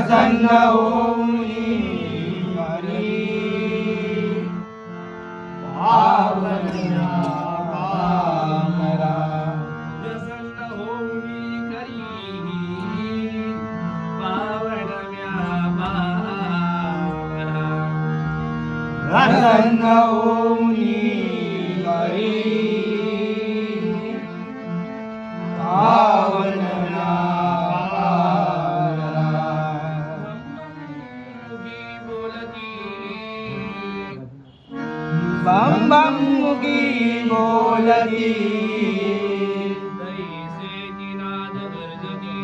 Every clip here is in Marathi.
प्रसन्न होऊनी हरी पावना पामरा प्रसन्न होऊनी करी पावनम्या पामरा प्रसन्न होऊनी हरी पावना बम बम मुगी बोलती दैसे जिनाद गर्जती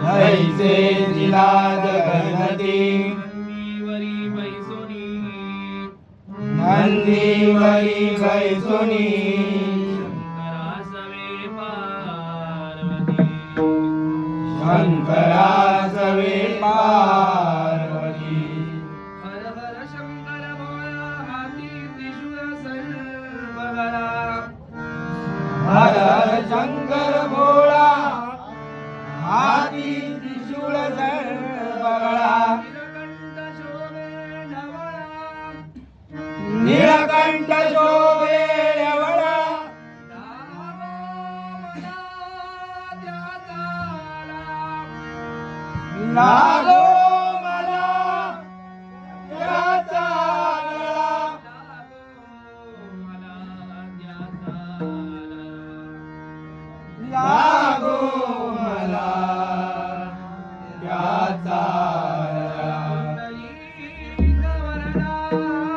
धैसे जिनाद गणती नंदीवरी बैसोनी नंदीवरी बैसोनी शंकरासवे पार्वती हर हर शंकर भोळा हाती त्रिशूळ सर्व गळा हर हर शंकर भोळा हाती त्रिशूळ बगळा नीलकंठ शोभे ढवळा नीलकंठ शोभे लागो मला त्याचा गळा लागो मला त्याचा